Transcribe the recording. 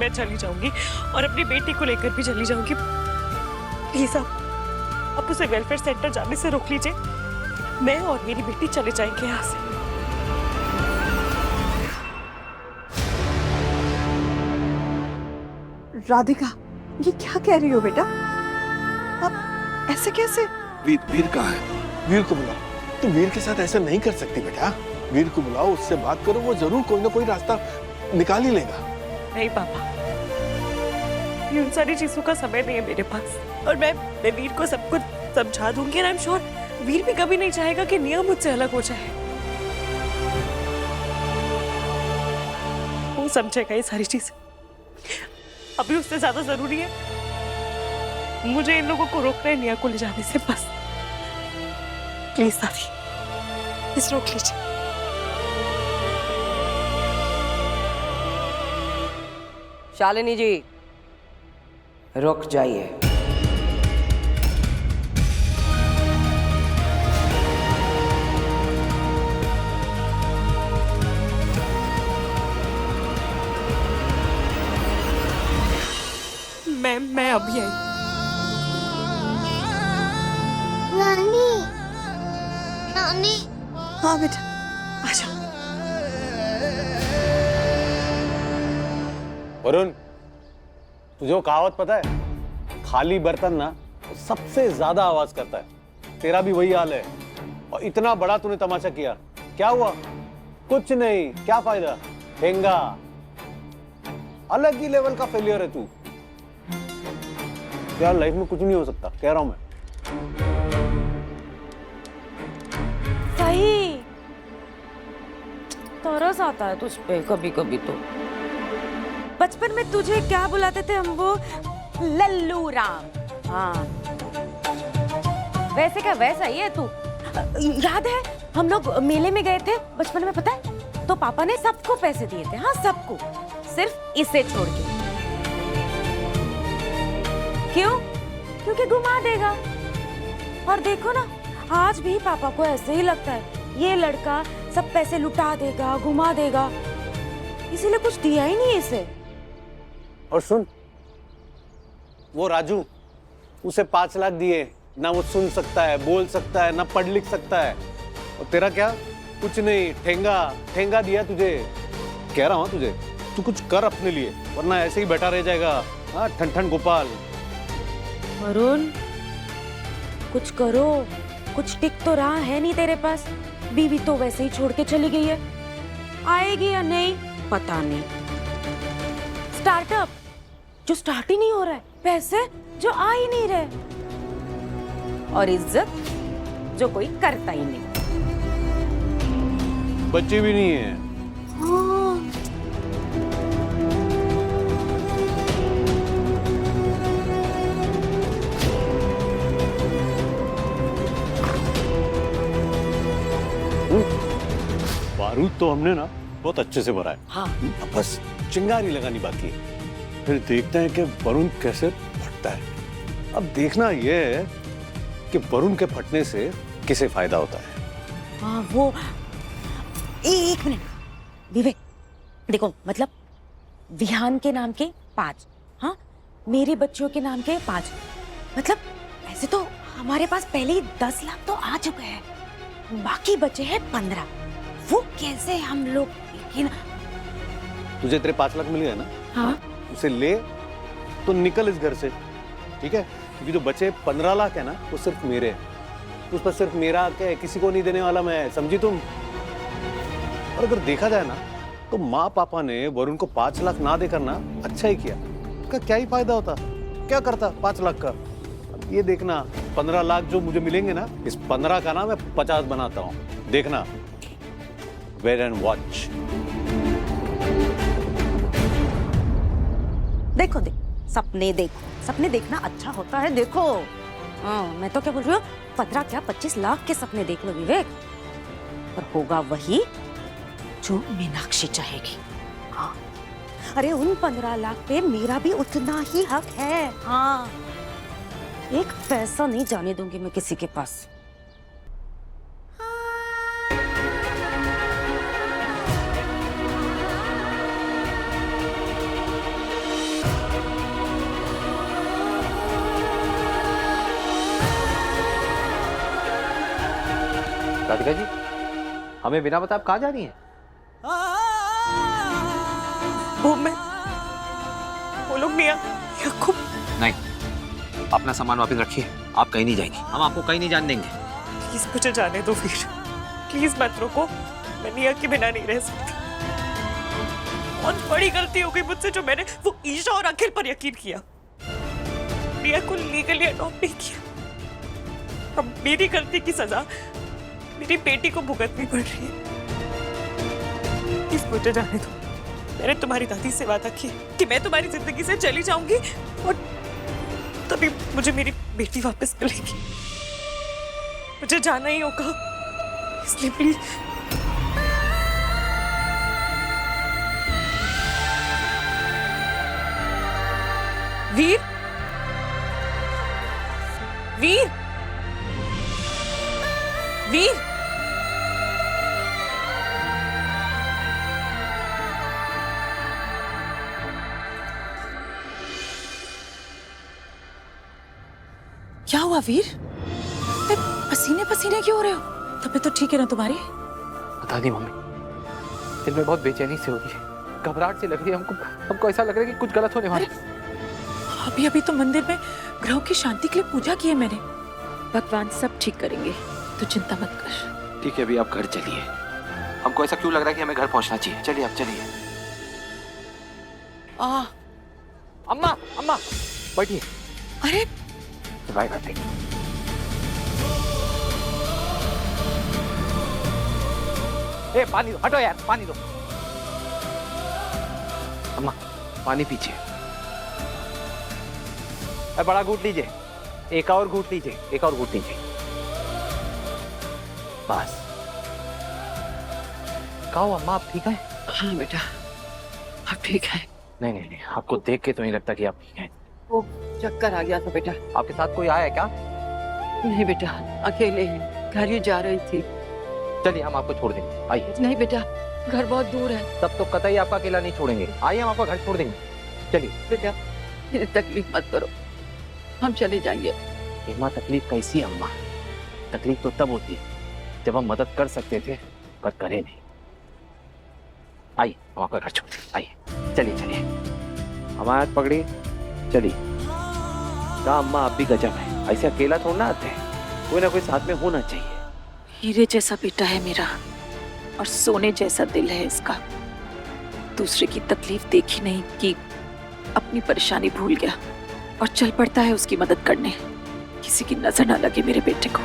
मैं चली जाऊंगी और अपनी बेटी को लेकर भी चली जाऊंगी। प्लीज आप उसे वेलफेयर सेंटर जाने से रोक लीजिए। मैं और मेरी बेटी चले जाएंगे यहाँ से। राधिका, ये क्या कह रही हो बेटा? अब ऐसे कैसे? वीर कहाँ है? वीर को बुलाओ। तुम वीर के साथ ऐसा नहीं कर सकती बेटा। वीर को बुलाओ, उससे बात करो, वो जरूर कोई ना कोई रास्ता निकाल ही लेगा। नहीं पापा, ये उन सारी चीजों का समय नहीं है मेरे पास। और मैं वीर को सब कुछ समझा दूंगी। आई एम श्योर वीर भी कभी नहीं चाहेगा कि नियम मुझसे अलग हो जाए। वो समझेगा ये सारी चीजें। अभी उससे ज्यादा जरूरी है मुझे इन लोगों को रोकना है निया को ले जाने से। बस प्लीज दादी, इस रोक लीजिए। शालिनी जी, रुक जाइए। मैं अभी आई। नानी, नानी। हाँ बेटा, आजा। वरुण, तुझे वो कहावत पता है? खाली बर्तन ना सबसे ज्यादा आवाज करता है। तेरा भी वही हाल है। और इतना बड़ा तूने तमाशा किया, क्या हुआ? कुछ नहीं, क्या फायदा? ठेंगा। अलग ही लेवल का फेलियर है तू। यार लाइफ में कुछ नहीं हो सकता, कह रहा हूं मैं। सही तरस आता है तुझ पे कभी कभी तो। बचपन में तुझे क्या बुलाते थे हम? वो लल्लू राम। हाँ, वैसे का वैसा ही है तू। याद है हम लोग मेले में गए थे बचपन में, पता है? तो पापा ने सबको पैसे दिए थे। हाँ, सबको, सिर्फ इसे छोड़ के। क्यों? क्योंकि घुमा देगा। और देखो ना, आज भी पापा को ऐसे ही लगता है ये लड़का सब पैसे लुटा देगा, घुमा देगा, इसीलिए कुछ दिया ही नहीं इसे। और सुन, वो राजू, उसे 5 लाख दिए ना, वो सुन सकता है, बोल सकता है, ना पढ़ लिख सकता है। और तेरा क्या? कुछ नहीं, ठेंगा दिया तुझे। कह रहा हूं तुझे, तू कुछ कर अपने लिए, वरना ऐसे ही बैठा रह जाएगा। हाँ, ठन गोपाल। वरुण, कुछ करो, कुछ टिक तो रहा है नहीं तेरे पास। बीवी तो वैसे ही छोड़ के चली गई है, आएगी या नहीं पता नहीं। स्टार्टअप जो स्टार्ट ही नहीं हो रहा है, पैसे जो आ ही नहीं रहे, और इज्जत जो कोई करता ही नहीं। बच्चे भी नहीं है। हाँ। बारूद तो हमने ना बहुत अच्छे से भरा है। हाँ। अब बस चिंगारी लगानी बाकी है। फिर देखते हैं कि वरुण कैसे फटता है। अब देखना यह है कि वरुण के फटने से किसे फायदा होता है। हाँ, वो एक मिनट विवेक, देखो मतलब विहान के नाम के 5, हाँ, मेरे बच्चों के नाम के 5, मतलब ऐसे तो हमारे पास पहले ही 10 लाख तो आ चुके हैं, बाकी बचे हैं 15। वो कैसे हम लोग? लेकिन तुझे तेरे 5 लाख मिल गए ना? हाँ, उसे ले तो निकल इस घर से, ठीक है? क्योंकि जो बचे 15 लाख है ना, वो सिर्फ मेरे हैं। उस पर सिर्फ मेरा हक है, किसी को नहीं देने वाला मैं, समझी तुम? और अगर देखा जाए ना, तो माँ पापा ने वरुण को 5 लाख ना देकर ना अच्छा ही किया। उसका क्या ही फायदा होता? क्या करता 5 लाख का? ये देखना, 15 लाख जो मुझे मिलेंगे ना, इस 15 का ना मैं 50 बनाता हूँ। देखना, वेट एंड वॉच। देखो सपने देखो, सपने देखना अच्छा होता है। देखो, हाँ, मैं तो क्या बोल रही हूँ, 15 क्या 25 लाख के सपने देख लो विवेक, पर होगा वही जो मीनाक्षी चाहेगी। हाँ, अरे उन 15 लाख पे मेरा भी उतना ही हक है। हाँ, एक पैसा नहीं जाने दूंगी मैं किसी के पास। राधिका जी, हमें बिना बताए आप कहाँ जा रही हैं? वो मैं, वो लोग नहीं खूब। नहीं, अपना सामान वापस रखिए, आप कहीं नहीं जाएंगे, हम आपको कहीं नहीं जाने देंगे। प्लीज मुझे जाने दो वीर, प्लीज मत रोको, मैं निया के बिना नहीं रह सकती। बहुत बड़ी गलती हो गई मुझसे जो मैंने वो ईशा और अखिल पर यकीन किया, निया को लीगली अडॉप्ट नहीं किया। अब मेरी गलती की सजा मेरी बेटी को भुगतनी पड़ रही है। प्लीज मुझे जाने दो, मैंने तुम्हारी दादी से वादा किया कि मैं तुम्हारी जिंदगी से चली जाऊंगी और तभी मुझे मेरी बेटी वापस मिलेगी। मुझे जाना ही होगा, इसलिए प्लीज। वीर, वीर, वीर, क्या हुआ वीर? पसीने पसीने क्यों हो रहे हो? तबीयत तो ठीक है ना तुम्हारी? बता दी मम्मी, दिल में बहुत बेचैनी से हो रही है, घबराहट सी लग रही है हमको ऐसा लग रहा है कि कुछ गलत होने वाला है। अभी अभी तो मंदिर में ग्रहों की शांति के लिए पूजा की है मैंने। भगवान सब ठीक करेंगे, तो चिंता मत कर। ठीक है, अभी आप घर चलिए। हमको ऐसा क्यों लग रहा है कि हमें घर पहुंचना चाहिए? चलिए आप चलिए। अम्मा, अम्मा बैठिए। अरे बाय बाय। ए पानी दो, हटो यार, पानी दो। अम्मा पानी पीजिए। बड़ा घूंट लीजिए, एक और घूंट लीजिए, एक और घूंट लीजिए, बस। कहो अम्मा, आप ठीक हैं? हाँ बेटा, अब ठीक है। नहीं नहीं नहीं, आपको देख के तो नहीं लगता कि आप ठीक हैं। वो चक्कर आ गया था बेटा। आपके साथ कोई आया है क्या? नहीं बेटा, अकेले ही घर ही जा रही थी। चलिए हम आपको छोड़ देंगे, आइए। नहीं बेटा, घर बहुत दूर है। तब तो कतई आपका अकेला नहीं छोड़ेंगे, आइए हम आपका घर छोड़ देंगे। चलिए बेटा, मेरी तकलीफ मत करो, हम चले जाएंगे। अम्मा तकलीफ कैसी है अम्मा? तकलीफ तो तब होती है जब हम मदद कर सकते थे पर करे नहीं। आइए हम आपका घर छोड़ दें, आइए चलिए चलिए। हमारे हाथ पकड़िए, चलिए। कहा अम्मा आप भी गजब है, ऐसे अकेला थोड़ा आते हैं, कोई ना कोई साथ में होना चाहिए। हीरे जैसा बेटा है मेरा और सोने जैसा दिल है इसका। दूसरे की तकलीफ देखी नहीं कि अपनी परेशानी भूल गया और चल पड़ता है उसकी मदद करने। किसी की नजर ना लगे मेरे बेटे को।